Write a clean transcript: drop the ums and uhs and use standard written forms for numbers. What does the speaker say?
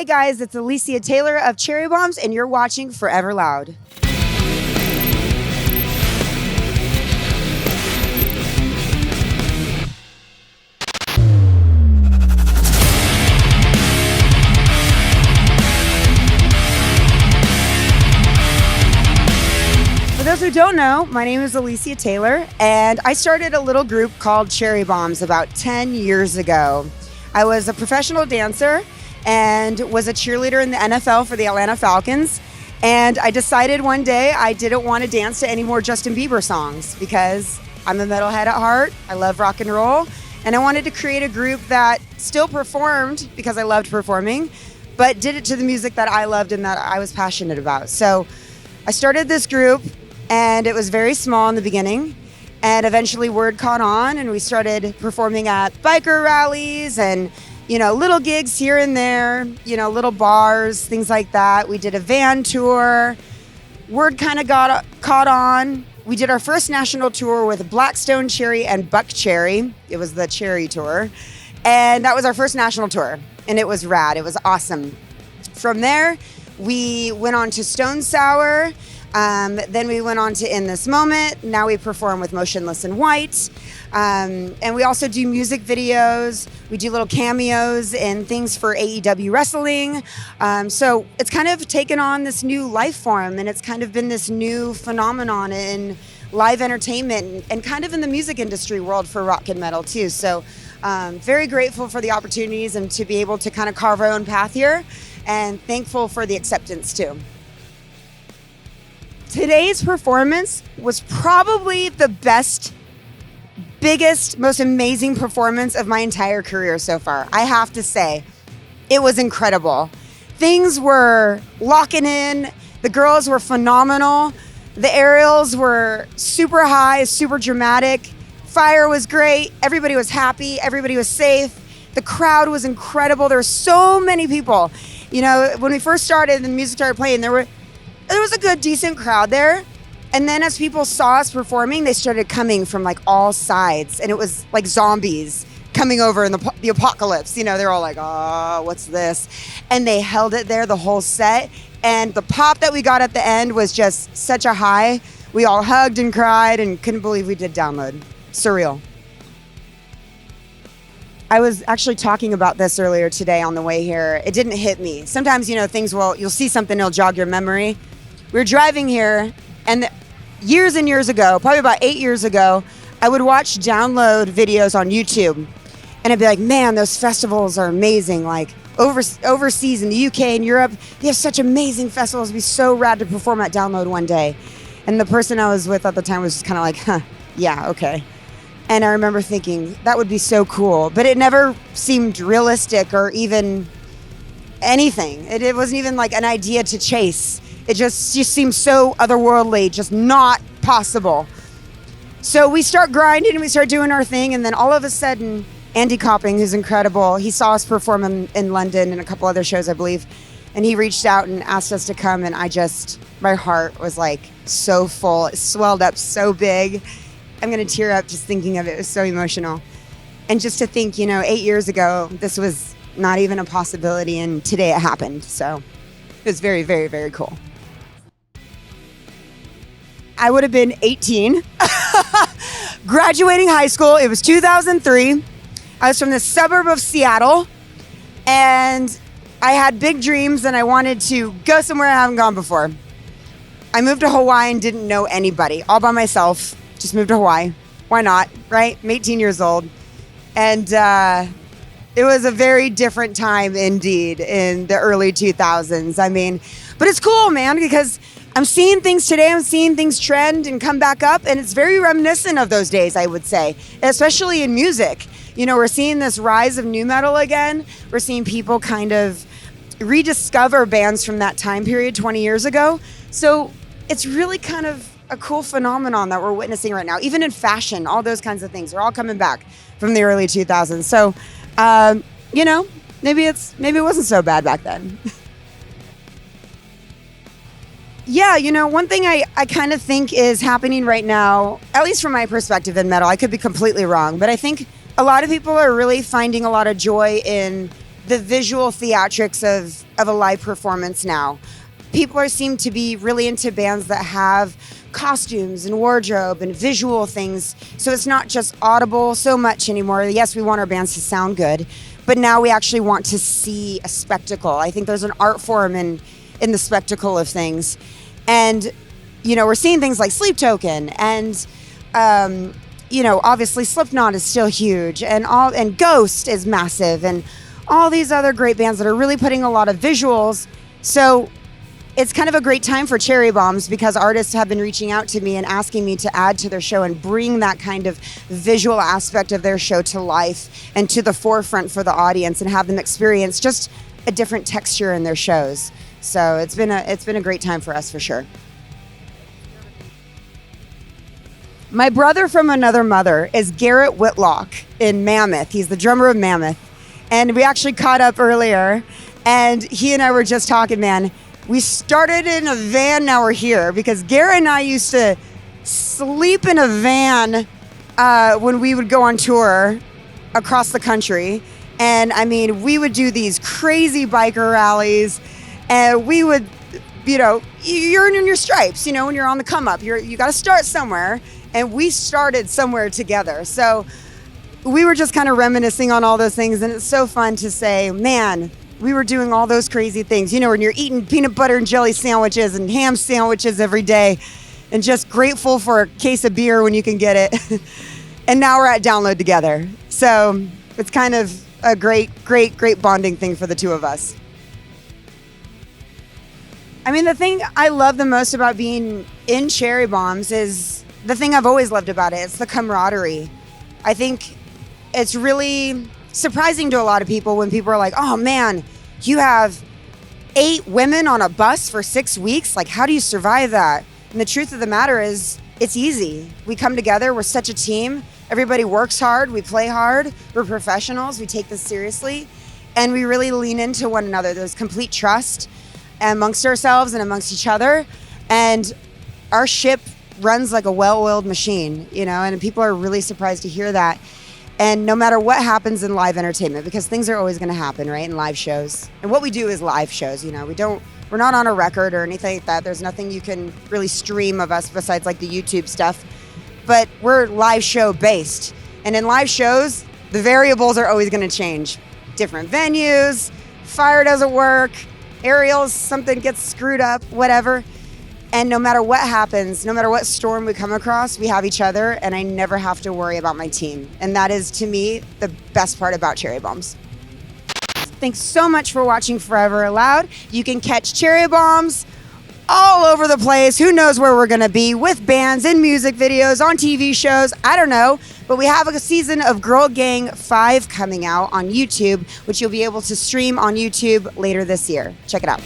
Hey guys, it's Alicia Taylor of Cherry Bombs, and you're watching Forever Loud. For those who don't know, my name is Alicia Taylor, and I started a little group called Cherry Bombs about 10 years ago. I was a professional dancer and was a cheerleader in the NFL for the Atlanta Falcons. And I decided one day I didn't want to dance to any more Justin Bieber songs because I'm a metalhead at heart. I love rock and roll. And I wanted to create a group that still performed because I loved performing, but did it to the music that I loved and that I was passionate about. So I started this group, and it was very small in the beginning. And eventually word caught on, and we started performing at biker rallies and little gigs here and there, little bars, things like that. We did a van tour. Word kind of got caught on. We did our first national tour with Blackstone Cherry and Buck Cherry. It was the Cherry tour. And that was our first national tour. And it was rad. It was awesome. From there, we went on to Stone Sour. Then we went on to In This Moment. Now we perform with Motionless in White. And we also do music videos. We do little cameos and things for AEW wrestling. So it's kind of taken on this new life form, and it's kind of been this new phenomenon in live entertainment and kind of in the music industry world for rock and metal too. So very grateful for the opportunities and to be able to kind of carve our own path here, and thankful for the acceptance too. Today's performance was probably the biggest, most amazing performance of my entire career so far. I have to say, it was incredible. Things were locking in. The girls were phenomenal. The aerials were super high, super dramatic. Fire was great. Everybody was happy. Everybody was safe. The crowd was incredible. There were so many people. When we first started and the music started playing, there was a good, decent crowd there. And then as people saw us performing, they started coming from like all sides. And it was like zombies coming over in the apocalypse. They're all like, oh, what's this? And they held it there the whole set. And the pop that we got at the end was just such a high. We all hugged and cried and couldn't believe we did Download. Surreal. I was actually talking about this earlier today on the way here. It didn't hit me. Sometimes, you'll see something, it'll jog your memory. We were driving here, and years and years ago, probably about 8 years ago, I would watch Download videos on YouTube, and I'd be like, man, those festivals are amazing. Like overseas in the UK and Europe, they have such amazing festivals. It'd be so rad to perform at Download one day. And the person I was with at the time was just kind of like, huh, yeah, okay. And I remember thinking, that would be so cool. But it never seemed realistic or even anything. It wasn't even like an idea to chase. It just seemed so otherworldly, just not possible. So we start grinding and we start doing our thing. And then all of a sudden, Andy Copping, who's incredible, he saw us perform in London and a couple other shows, I believe. And he reached out and asked us to come. And my heart was like so full. It swelled up so big. I'm going to tear up just thinking of it. It was so emotional. And just to think, 8 years ago, this was not even a possibility. And today it happened. So it was very, very, very cool. I would have been 18, graduating high school. It was 2003. I was from the suburb of Seattle, and I had big dreams, and I wanted to go somewhere I haven't gone before. I moved to Hawaii and didn't know anybody, all by myself. Just moved to Hawaii. Why not, right? I'm 18 years old. And it was a very different time indeed in the early 2000s. But it's cool, man, because I'm seeing things today. I'm seeing things trend and come back up, and it's very reminiscent of those days, I would say, especially in music. We're seeing this rise of nu metal again. We're seeing people kind of rediscover bands from that time period 20 years ago. So it's really kind of a cool phenomenon that we're witnessing right now. Even in fashion, all those kinds of things are all coming back from the early 2000s. So, maybe it wasn't so bad back then. Yeah, one thing I kind of think is happening right now, at least from my perspective in metal, I could be completely wrong, but I think a lot of people are really finding a lot of joy in the visual theatrics of a live performance now. People seem to be really into bands that have costumes and wardrobe and visual things. So it's not just audible so much anymore. Yes, we want our bands to sound good, but now we actually want to see a spectacle. I think there's an art form in the spectacle of things. And, we're seeing things like Sleep Token and, obviously Slipknot is still huge and Ghost is massive and all these other great bands that are really putting a lot of visuals. So it's kind of a great time for Cherry Bombs because artists have been reaching out to me and asking me to add to their show and bring that kind of visual aspect of their show to life and to the forefront for the audience and have them experience just a different texture in their shows. So it's been a great time for us for sure. My brother from another mother is Garrett Whitlock in Mammoth. He's the drummer of Mammoth. And we actually caught up earlier and he and I were just talking, man. We started in a van, now we're here because Garrett and I used to sleep in a van when we would go on tour across the country. And I mean, we would do these crazy biker rallies and we would, you're in your stripes, when you're on the come up, you got to start somewhere. And we started somewhere together. So we were just kind of reminiscing on all those things. And it's so fun to say, man, we were doing all those crazy things. When you're eating peanut butter and jelly sandwiches and ham sandwiches every day and just grateful for a case of beer when you can get it. And now we're at Download together. So it's kind of a great bonding thing for the two of us. I mean, the thing I love the most about being in Cherry Bombs is the thing I've always loved about it. It's the camaraderie. I think it's really surprising to a lot of people when people are like, oh man, you have 8 women on a bus for 6 weeks? Like, how do you survive that? And the truth of the matter is, it's easy. We come together, we're such a team. Everybody works hard, we play hard, we're professionals, we take this seriously, and we really lean into one another. There's complete trust amongst ourselves and amongst each other. And our ship runs like a well-oiled machine, and people are really surprised to hear that. And no matter what happens in live entertainment, because things are always going to happen, right, in live shows. And what we do is live shows, we're not on a record or anything like that. There's nothing you can really stream of us besides like the YouTube stuff. But we're live show based. And in live shows, the variables are always going to change. Different venues, fire doesn't work, aerials, something gets screwed up, whatever. And no matter what happens, no matter what storm we come across, we have each other, and I never have to worry about my team. And that is, to me, the best part about Cherry Bombs. Thanks so much for watching Forever Aloud. You can catch Cherry Bombs all over the place. Who knows where we're going to be with bands, in music videos, on TV shows. I don't know. But we have a season of Girl Gang 5 coming out on YouTube, which you'll be able to stream on YouTube later this year. Check it out.